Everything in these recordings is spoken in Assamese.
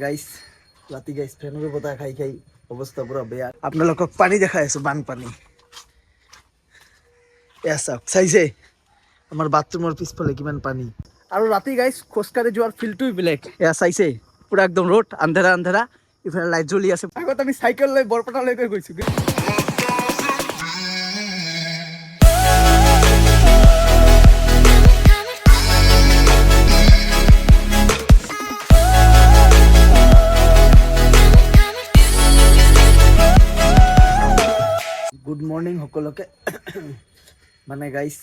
গাইস রাতি গাইস ফেনুর বতা খাই খাই অবস্থা পুরো বেয়া আপনালোকক পানি দেখাই আছো বানপানী এসা চাইছে আমার বাথরুমের পিছফালে কিমান পানী আৰু ৰাতি গাইস খোজকাঢ়ি যোৱাৰ ফিল্ডটোই বেলেগ এয়া চাইছে পুৰা একদম ৰ'দ আন্ধাৰা আন্ধাৰা ইফালে লাইট জ্বলি আছে আগত আমি চাইকেল লৈ বৰপেটালৈকে গৈছো গুড মৰ্নিং সকলোকে মানে গাইস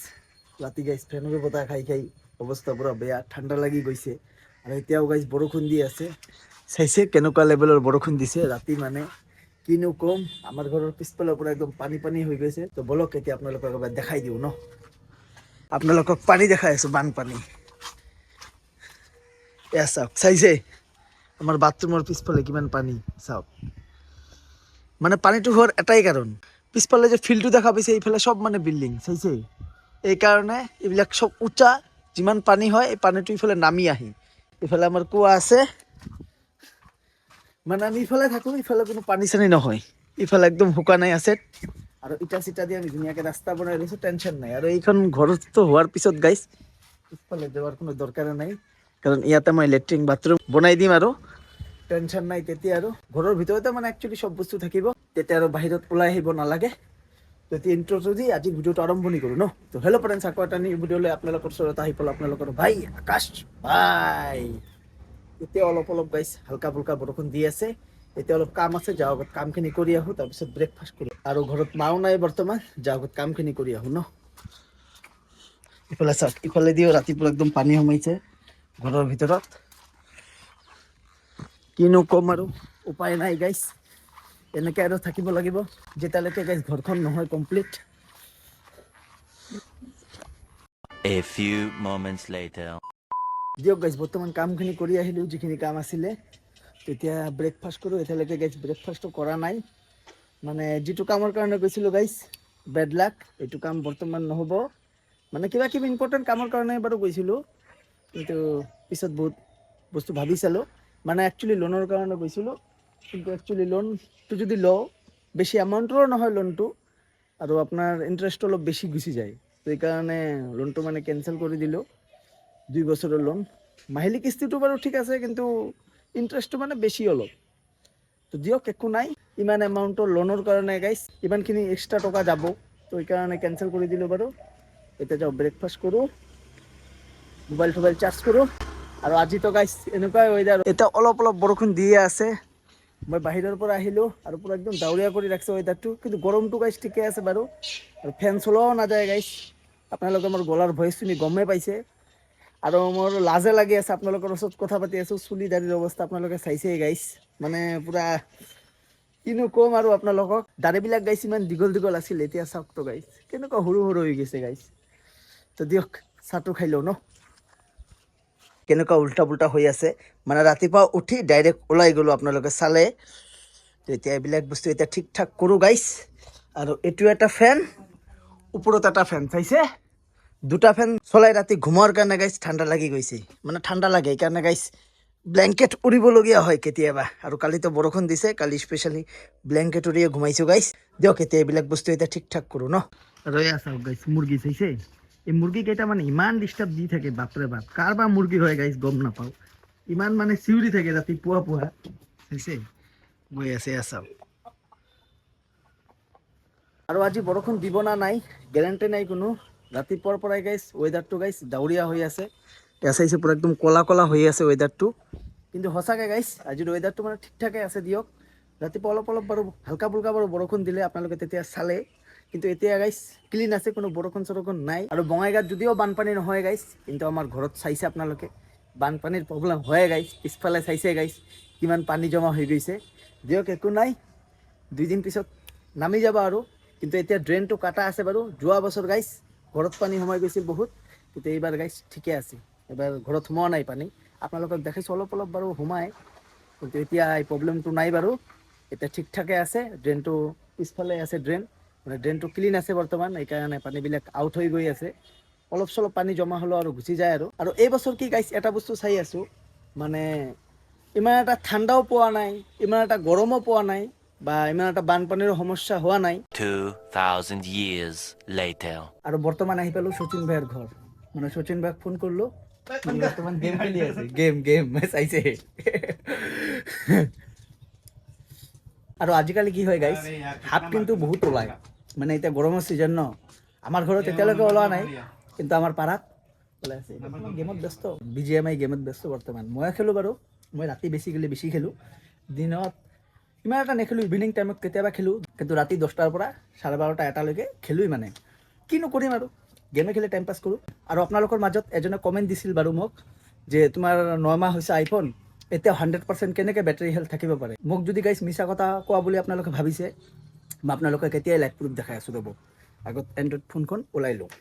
ৰাতি গাইস ফেনুৰ বতা খাই খাই অৱস্থা পুৰা বেয়া ঠাণ্ডা লাগি গৈছে আৰু এতিয়াও গাইস বৰষুণ দি আছে চাইছে কেনেকুৱা লেভেলৰ বৰষুণ দিছে ৰাতি মানে কিনো কম আমাৰ ঘৰৰ পিছফালৰ পৰা একদম পানী পানী হৈ গৈছে তো বলক এতিয়া আপোনালোকক এবাৰ দেখাই দিওঁ ন আপোনালোকক পানী দেখাই আছো বানপানী এয়া চাওক চাইছে আমাৰ বাথৰুমৰ পিছফালে কিমান পানী চাওক মানে পানীটো হোৱাৰ এটাই কাৰণ পিছফালে যে ফিল্ডটো দেখা পাইছে এইফালে সব মানে বিল্ডিং চাইছে এই কাৰণে এইবিলাক সব উঁচা যিমান পানী হয় এই পানীটো ইফালে নামি আহি ইফালে আমাৰ কুয়া আছে মানে আমি ইফালে থাকো ইফালে কোনো পানী চানী নহয় ইফালে একদম শুকানাই আছে আৰু ইটা চিটা দি আমি ধুনীয়াকে ৰাস্তা বনাই লৈছো টেনশ্যন নাই আৰু এইখন ঘৰতো হোৱাৰ পিছত গাইছ পিছফালে যোৱাৰ কোনো দৰকাৰ নাই কাৰণ ইয়াতে মই লেট্ৰিন বাথৰুম বনাই দিম আৰু টেনশ্যন নাই তেতিয়া আৰু ঘৰৰ ভিতৰতে মানে একচুৱেলি সব বস্তু থাকিব তেতিয়া আৰু বাহিৰত ওলাই আহিব নালাগে তেতিয়া ইন্ট্ৰটো দি আজি ভিডিঅ'টো আৰম্ভণি কৰোঁ ন তো হেল্ল' ফ্ৰেণ্ডছ আকৌ এটা নিউ ভিডিঅ'লৈ আপোনালোকৰ ওচৰত আহি পালোঁ আপোনালোকৰ ভাই আকাশ ভাই এতিয়া অলপ অলপ গাইছ হালকা ফুলকা বৰষুণ দি আছে এতিয়া অলপ কাম আছে যাওঁ আগত কামখিনি কৰি আহোঁ তাৰপিছত ব্ৰেকফাষ্ট কৰোঁ আৰু ঘৰত মাও নাই বৰ্তমান যাওঁ আগত কামখিনি কৰি আহোঁ ন ইফালে চাওক ইফালে দিও ৰাতিপুৱা একদম পানী সোমাইছে ঘৰৰ ভিতৰত কিনো কম আৰু উপায় নাই গাইছ এনেকৈ আৰু থাকিব লাগিব যেতিয়ালৈকে গাইছ ঘৰখন নহয় complete A few moments later. দিয়ক গাইছ বৰ্তমান কামখিনি কৰি আহিলোঁ যিখিনি কাম আছিলে তেতিয়া ব্ৰেকফাষ্ট কৰোঁ এতিয়ালৈকে গাইছ ব্ৰেকফাষ্টটো কৰা নাই মানে যিটো কামৰ কাৰণে গৈছিলোঁ গাইছ বেড লাক এইটো কাম বৰ্তমান নহ'ব মানে কিবা কিবি ইম্পৰ্টেণ্ট কামৰ কাৰণে বাৰু গৈছিলোঁ কিন্তু পিছত বহুত বস্তু ভাবি চালোঁ মানে একচুৱেলি লোনৰ কাৰণে গৈছিলোঁ কিন্তু একচুৱেলি লোনটো যদি লওঁ বেছি এমাউণ্টৰো নহয় লোনটো আৰু আপোনাৰ ইণ্টাৰেষ্টটো অলপ বেছি গুচি যায় তো সেইকাৰণে লোনটো মানে কেঞ্চেল কৰি দিলোঁ 2 বছৰৰ লোন মাহিলী কিস্তিটো বাৰু ঠিক আছে কিন্তু ইণ্টাৰেষ্টটো মানে বেছি অলপ তো দিয়ক একো নাই ইমান এমাউণ্টৰ লোনৰ কাৰণে গাইছ ইমানখিনি এক্সট্ৰা টকা যাব তো সেইকাৰণে কেঞ্চেল কৰি দিলোঁ বাৰু এতিয়া যাওঁ ব্ৰেকফাষ্ট কৰোঁ মোবাইল চোবাইল চাৰ্জ কৰোঁ আৰু আজিতো গাইছ এনেকুৱাই ৱেডাৰ এতিয়া অলপ অলপ বৰষুণ দিয়ে আছে মই বাহিৰৰ পৰা আহিলোঁ আৰু পুৰা একদম ডাৱৰীয়া কৰি ৰাখিছে ৱেডাৰটো কিন্তু গৰমটো গাইছ ঠিকে আছে বাৰু আৰু ফেন চলোৱাও নাযায় গাইছ আপোনালোকে মোৰ গলাৰ ভইচ শুনি গমেই পাইছে আৰু মোৰ লাজে লাগি আছে আপোনালোকৰ ওচৰত কথা পাতি আছোঁ চুলি দাড়িৰ অৱস্থা আপোনালোকে চাইছেই গাইছ মানে পুৰা কিনো ক'ম আৰু আপোনালোকক দাড়িবিলাক গাইছ ইমান দীঘল দীঘল আছিল এতিয়া চাওকতো গাইছ কেনেকুৱা সৰু সৰু হৈ গৈছে গাইছ তো দিয়ক চাহটো খাই লওঁ ন কেনেকুৱা উল্টা পুল্টা হৈ আছে মানে ৰাতিপুৱা উঠি ডাইৰেক্ট ওলাই গ'লোঁ আপোনালোকে চালে তো এতিয়া এইবিলাক বস্তু এতিয়া ঠিক ঠাক কৰোঁ গাইছ আৰু এইটো এটা ফেন ওপৰত এটা ফেন চাইছে দুটা ফেন চলাই ৰাতি ঘুমোৱাৰ কাৰণে গাইছ ঠাণ্ডা লাগি গৈছে মানে ঠাণ্ডা লাগে সেইকাৰণে গাইছ ব্লেংকেট উৰিবলগীয়া হয় কেতিয়াবা আৰু কালিতো বৰষুণ দিছে কালি স্পেচিয়েলি ব্লেংকেট উৰিয়ে ঘুমাইছোঁ গাইছ দিয়ক এতিয়া এইবিলাক বস্তু এতিয়া ঠিক ঠাক কৰোঁ ন ৰৈ আছাওক গাইছ মুৰ্গী চাইছে এই মুৰ্গীকেইটা মানে ইমান ডিষ্টাৰ্ব দি থাকে বাপৰে বাপ কাৰ বা মুৰ্গী হয় গাইছ গম নাপাওঁ ইমান মানে চিঞৰি থাকে ৰাতি পুৱা পুৱা চাইছে গৈ আছে চাওক আৰু আজি বৰষুণ দিব না নাই গেৰেণ্টি নাই কোনো ৰাতিপুৱাৰ পৰাই গাইছ ৱেডাৰটো গাইছ ডাৱৰীয়া হৈ আছে এয়া চাইছে পুৰা একদম ক'লা ক'লা হৈ আছে ৱেডাৰটো কিন্তু সঁচাকৈ গাইছ আজিৰ ৱেডাৰটো মানে ঠিক ঠাকে আছে দিয়ক ৰাতিপুৱা অলপ অলপ বাৰু হালকা ফুলকা বাৰু বৰষুণ দিলে আপোনালোকে তেতিয়া চালে কিন্তু এতিয়া গাইছ ক্লিন আছে কোনো বৰষুণ চৰষুণ নাই আৰু বঙাইগাঁৱত যদিও বানপানী নহয় গাইছ কিন্তু আমাৰ ঘৰত চাইছে আপোনালোকে বানপানীৰ প্ৰব্লেম হয়ে গাইছ পিছফালে চাইছে গাইছ কিমান পানী জমা হৈ গৈছে দিয়ক একো নাই 2 দিন পিছত নামি যাব আৰু কিন্তু এতিয়া ড্ৰেইনটো কাটা আছে বাৰু যোৱা বছৰ গাইছ ঘৰত পানী সোমাই গৈছিল বহুত কিন্তু এইবাৰ গাইছ ঠিকে আছে এবাৰ ঘৰত সোমোৱা নাই পানী আপোনালোকক দেখাইছোঁ অলপ অলপ বাৰু সোমাই কিন্তু এতিয়া এই প্ৰব্লেমটো নাই বাৰু এতিয়া ঠিক ঠাকে আছে ড্ৰেইনটো পিছফালে আছে মানে ড্ৰেইনটো ক্লিন আছে বৰ্তমান এইকাৰণে পানীবিলাক আউট হৈ গৈ আছে অলপ চলপ পানী জমা হ'লেও আৰু গুচি যায় আৰু এই বছৰ কি গাইছ এটা বস্তু চাই আছোঁ মানে ইমান এটা ঠাণ্ডাও পোৱা নাই, ইমান এটা গৰমো পোৱা নাই, বা ইমান এটা বানপানীৰ সমস্যা হোৱা নাই। 2,000 years later. আৰু বৰ্তমান আহি পালো শচীন ভাইৰ ঘৰ। মানে শচীন ভাইক ফোন কৰলো, বৰ্তমান গেম খেলি আছে, গেম চাইছে। আৰু আজিকালি কি হয় গাইজ, সাপ কিন্তু বহুত ওলায়। মানে এতিয়া গৰমৰ চিজন ন, আমাৰ ঘৰত এতিয়ালৈকে ওলোৱা নাই, কিন্তু আমাৰ পাৰাত ওলাই আছে। গেমত ব্যস্ত, BGMI গেমত ব্যস্ত বৰ্তমান। মই খেলোঁ বাৰু, মই ৰাতি বেছি খেলোঁ, দিনত ইমান এটা নেখেলোঁ, ইভিনিং টাইমত কেতিয়াবা খেলোঁ, কিন্তু ৰাতি 10টাৰ পৰা 12:30 এটালৈকে খেলোঁই। মানে কিনো কৰিম আৰু, গেমে খেলি টাইম পাছ কৰোঁ। আৰু আপোনালোকৰ মাজত এজনে কমেণ্ট দিছিল বাৰু মোক, যে তোমাৰ 9 মাহ হৈছে আইফোন, এতিয়া 100% কেনেকৈ বেটাৰী হেল্থ থাকিব পাৰে। মোক যদি গাইজ মিছা কথা কোৱা বুলি আপোনালোকে ভাবিছে, মই আপোনালোকে কেতিয়াই লাইভ প্ৰুফ দেখাই আছোঁ। ৰ'ব, আগত এণ্ড্ৰইড ফোনখন ওলাই লওঁ।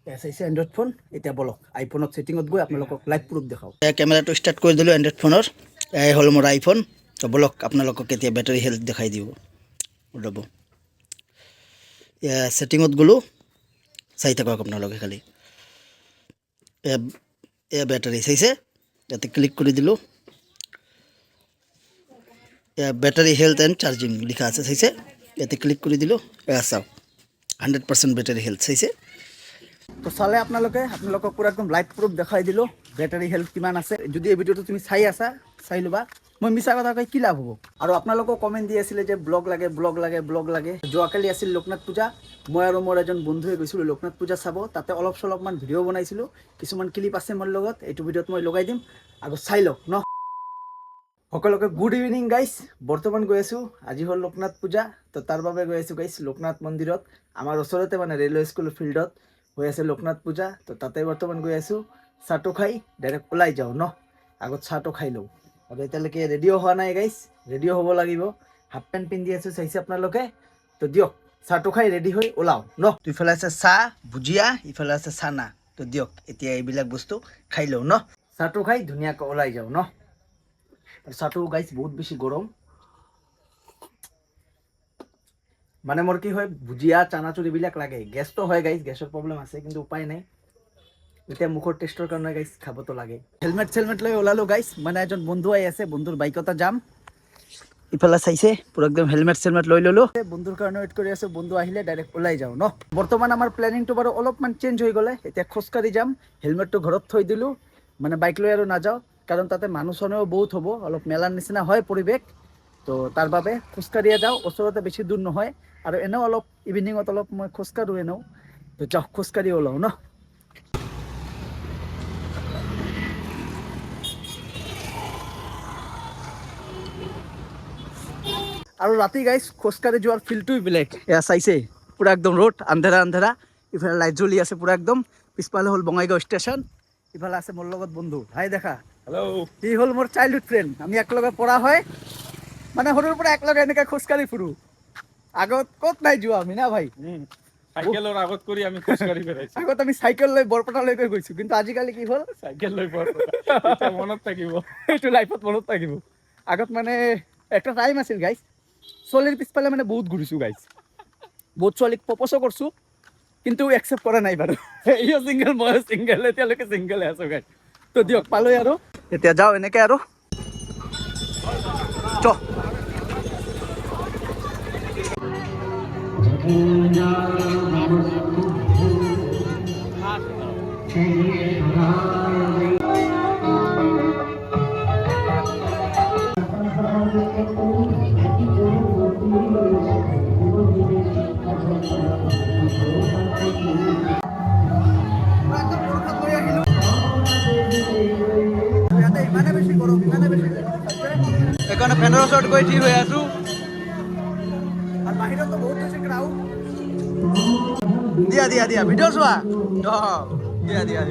এয়া চাইছে এণ্ড্ৰইড ফোন, এতিয়া বলক আইফোনত ছেটিঙত গৈ আপোনালোকক লাইভ প্ৰুফ দেখাওঁ। কেমেৰাটো ষ্টাৰ্ট কৰি দিলোঁ এণ্ড্ৰইড ফোনৰ, এয়াই হ'ল মোৰ আইফোন। তো বলক আপোনালোকক এতিয়া বেটাৰী হেল্থ দেখাই দিব। ৰ'ব, এয়া ছেটিঙত গ'লোঁ, চাই থাকক আপোনালোকে খালি। এয়া বেটাৰী চাইছে, ইয়াতে ক্লিক কৰি দিলোঁ, এয়া বেটাৰী হেল্থ এণ্ড চাৰ্জিং লিখা আছে, চাইছে, ইয়াতে ক্লিক কৰি দিলোঁ। এয়া চাওক 100% বেটাৰী হেল্থ, চাইছে। তো চালে আপোনালোকক পুৰা একদম লাইভ প্ৰুফ দেখাই দিলোঁ বেটাৰী হেল্থ কিমান আছে। যদি এই ভিডিঅ'টো তুমি চাই আছা, চাই ল'বা। মই মিছা কথা কৈ কি লাভ হ'ব। আৰু আপোনালোকেও কমেণ্ট দি আছিলে যে ব্লগ লাগে। যোৱাকালি আছিল লোকনাথ পূজা, মই আৰু মোৰ এজন বন্ধুৱে গৈছিলোঁ লোকনাথ পূজা চাব। তাতে অলপ চলপমান ভিডিঅ' বনাইছিলোঁ, কিছুমান ক্লিপ আছে মোৰ লগত, এইটো ভিডিঅ'ত মই লগাই দিম, আগত চাই লওক ন। সকলোকে গুড ইভিনিং গাইজ। বৰ্তমান গৈ আছোঁ, আজি হ'ল লোকনাথ পূজা, তো তাৰ বাবে গৈ আছোঁ গাইজ লোকনাথ মন্দিৰত। আমাৰ ওচৰতে মানে ৰেলৱে স্কুল ফিল্ডত হৈ আছে লোকনাথ পূজা, তো তাতে বৰ্তমান গৈ আছোঁ। চাহটো খাই ডাইৰেক্ট ওলাই যাওঁ ন, আগত চাহটো খাই লওঁ। আৰু এতিয়ালৈকে ৰেডিঅ' হোৱা নাই গাইজ, ৰেডিঅ' হ'ব লাগিব। হাফ পেণ্ট পিন্ধি আছোঁ, চাইছে আপোনালোকে। তো দিয়ক চাহটো খাই ৰেডি হৈ ওলাওঁ ন। তো ইফালে আছে চাহ ভুজিয়া, ইফালে আছে চানা। তো দিয়ক এতিয়া এইবিলাক বস্তু খাই লওঁ ন, চাহটো খাই ধুনীয়াকৈ ওলাই যাওঁ ন। আৰু চাহটো গাইজ বহুত বেছি গৰম, মানে মোৰ কি হয় ভুজিয়া চানাচুৰ এইবিলাক লাগে। গেছটো হয় গাইজ, গেছৰ প্ৰব্লেম আছে, কিন্তু উপায় নাই। এতিয়া মুখৰ টেষ্টৰ কাৰণে গাইজ খাবতো লাগে। হেলমেট লৈ ওলালোঁ গাইজ, মানে এজন বন্ধু আহি আছে, বন্ধুৰ বাইকতে যাম। ইফালে চাইছে পুৰা একদম হেলমেট লৈ ল'লোঁ, বন্ধুৰ কাৰণে ৱেইট কৰি আছোঁ। বন্ধু আহিলে ডাইৰেক্ট ওলাই যাওঁ ন। বৰ্তমান আমাৰ প্লেনিংটো বাৰু অলপমান চেঞ্জ হৈ গ'লে, এতিয়া খোজকাঢ়ি যাম। হেলমেটটো ঘৰত থৈ দিলোঁ, মানে বাইক লৈ আৰু নাযাওঁ, কাৰণ তাতে মানুহ চানুহও বহুত হ'ব, অলপ মেলাৰ নিচিনা হয় পৰিৱেশ। তো তাৰ বাবে খোজকাঢ়িয়ে যাওঁ, ওচৰতে বেছি দূৰ নহয়। আৰু এনেও অলপ ইভিনিঙত অলপ মই খোজকাঢ়োঁ এনেও, তো যাওঁ খোজকাঢ়ি ওলাওঁ ন। আৰু ৰাতি গাইজ খোজকাঢ়ি যোৱাৰ ফিল্ডটোই বেলেগ। এয়া চাইছে পুৰা একদম ৰ'দ, আন্ধেৰা। ইফালে লাইট জ্বলি আছে পুৰা একদম। পিছফালে হ'ল বঙাইগাঁও ষ্টেচন, ইফালে আছে মোৰ লগত বন্ধু। হাই দেখা, হেল্ল'। সি হ'ল মোৰ চাইল্ডহুড ফ্ৰেণ্ড, আমি একেলগে পঢ়া হয়, মানে সৰুৰ পৰা একেলগে এনেকৈ খোজকাঢ়ি ফুৰোঁ। আগত ক'ত নাই যোৱা আমি না ভাই, চাইকেলৰ আগত কৰি আমি খোজকাঢ়ি পেলাইছো। আগত আমি চাইকেল লৈ বৰপেটালৈকে গৈছোঁ, কিন্তু আজিকালি কি হ'ল চাইকেল লৈ বৰপেটা মনত থাকিব, এইটো লাইফত মনত থাকিব। আগত মানে একটা টাইম আছিল গাইজ, ছোৱালীৰ পিছফালে মানে বহুত ঘূৰিছোঁ গাইজ, বহুত ছোৱালীক প্ৰপ'জো কৰিছোঁ, কিন্তু একচেপ্ট কৰা নাই বাৰু। ইও ছিংগল ময়ো ছিংগল, এতিয়ালৈকে ছিংগলে আছোঁ গাইজ। তো দিয়ক পালোৱে আৰু এতিয়া যাওঁ এনেকৈ আৰু চ। সেইকাৰণে ফেনৰ ওচৰত গৈ থিৰ হৈ আছোঁ। আৰু বাহিৰতো বহুত বেছি ক্ৰাউড। দিয়া ভিডিঅ' চোৱা, দিয়া।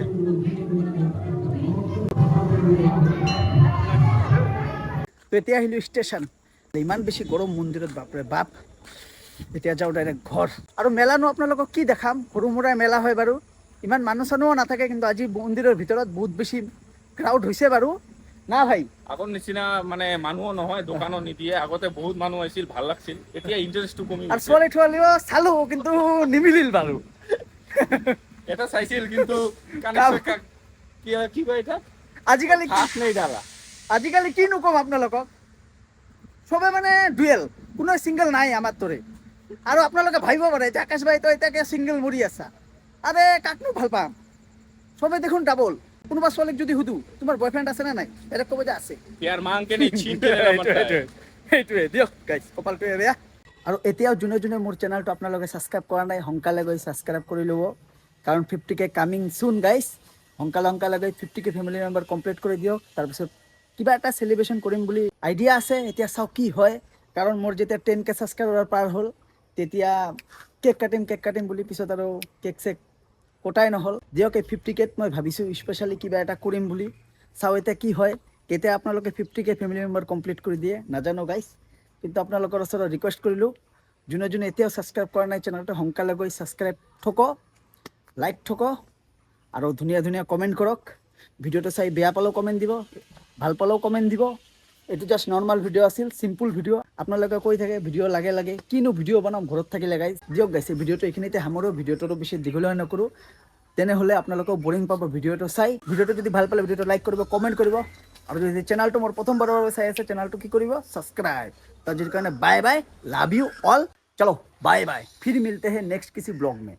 তো এতিয়া আহিলোঁ ষ্টেচন। ইমান বেছি গৰম মন্দিৰত, বাপৰে বাপ। এতিয়া যাওঁ ডাইৰেক্ট ঘৰ। আৰু মেলানো আপোনালোকক কি দেখাম, সৰু মুৰাই মেলা হয় বাৰু, ইমান মানুহ চানুহো নাথাকে, কিন্তু আজি মন্দিৰৰ ভিতৰত বহুত বেছি ক্ৰাউড হৈছে বাৰু না ভাই। আগৰ নিচিনা মানে মানুহো নহয়, দোকানো নিদিয়ে। আগতে বহুত মানুহ আহিছিল, ভাল লাগছিল, এতিয়া ইণ্টাৰেষ্টটো কমি আৰু গৈছে। ছোৱালীও চালোঁ, কিন্তু নিমিলিল বাৰু। এটা চাইছিল কিন্তু কি কয় এটা আজিকালি খাস নেই ডালা। আজিকালি কিনো কম আপোনালোকক চবে মানে ডুৱেল কোনো ছিংগল নাই আমাৰ দৰে আৰু আপোনালোকে ভাবিব পাৰে যে আকাশ ভাই তই এতিয়াকে ছিংগল মৰি আছা আৰে কাকনো ভাল পাম চবে দেখোন ডাবল কোনোবা ছোৱালীক যদি সুধো তোমাৰ বয়ফ্ৰেণ্ড আছে নে নাই এটা ক'ব যে আছে प्यार मांग के नहीं छीन के लेना पड़ता है সেইটোৱে দিয়ক গাইজ কপালটোৱে বেয়া আৰু এতিয়াও যোনে যোনে মোৰ চেনেলটো আপোনালোকে ছাবস্ক্ৰাইব কৰা নাই সোনকালে গৈ ছাবস্ক্ৰাইব কৰি ল'ব কাৰণ 50K কামিং চুন গাইজ সোনকালে গৈ 50K ফেমিলি মেম্বাৰ কমপ্লিট কৰি দিয়ক তাৰপিছত কিবা এটা চেলিব্ৰেশ্যন কৰিম বুলি আইডিয়া আছে এতিয়া চাওঁ কি হয় কাৰণ মোৰ যেতিয়া 10K ছাবস্ক্ৰাইবাৰ পাৰ হ'ল তেতিয়া কেক কাটিম বুলি পিছত আৰু কেক চেক কটাই নহ'ল দিয়ক এই 50Kত মই ভাবিছোঁ স্পেচিয়েলি কিবা এটা কৰিম বুলি চাওঁ এতিয়া কি হয় কেতিয়া আপোনালোকে 50K ফেমিলি মেম্বাৰ কমপ্লিট কৰি দিয়ে নাজানো গাইজ কিন্তু আপোনালোকৰ ওচৰত ৰিকুৱেষ্ট কৰিলোঁ যোনে যোনে এতিয়াও ছাবস্ক্ৰাইব কৰা নাই চেনেলটো সোনকালে গৈ ছাবস্ক্ৰাইব থক লাইক থক আৰু ধুনীয়া ধুনীয়া কমেণ্ট কৰক ভিডিঅ'টো চাই বেয়া পালেও কমেণ্ট দিব ভাল পালেও কমেণ্ট দিব এইটো জাষ্ট নৰ্মেল ভিডিঅ' আছিল চিম্পুল ভিডিঅ' আপোনালোকে কৈ থাকে ভিডিঅ' লাগে কিনো ভিডিঅ' বনাম ঘৰত থাকিলে গাইজ দিয়ক গাইছে ভিডিঅ'টো এইখিনিতে সামৰোঁ ভিডিঅ'টো বেছি দীঘলীয়া নকৰোঁ তেনেহ'লে আপোনালোকেও বৰিং পাব ভিডিঅ'টো চাই ভিডিঅ'টো যদি ভাল পালে ভিডিঅ'টো লাইক কৰিব কমেণ্ট কৰিব আৰু যদি চেনেলটো মোৰ প্ৰথমবাৰৰ বাবে চাই আছে চেনেলটো কি কৰিব ছাবস্ক্ৰাইব তো আজিৰ কাৰণে bye bye love you all चलो बाय बाय फिर मिलते हैं नेक्स्ट किसी ब्लॉग में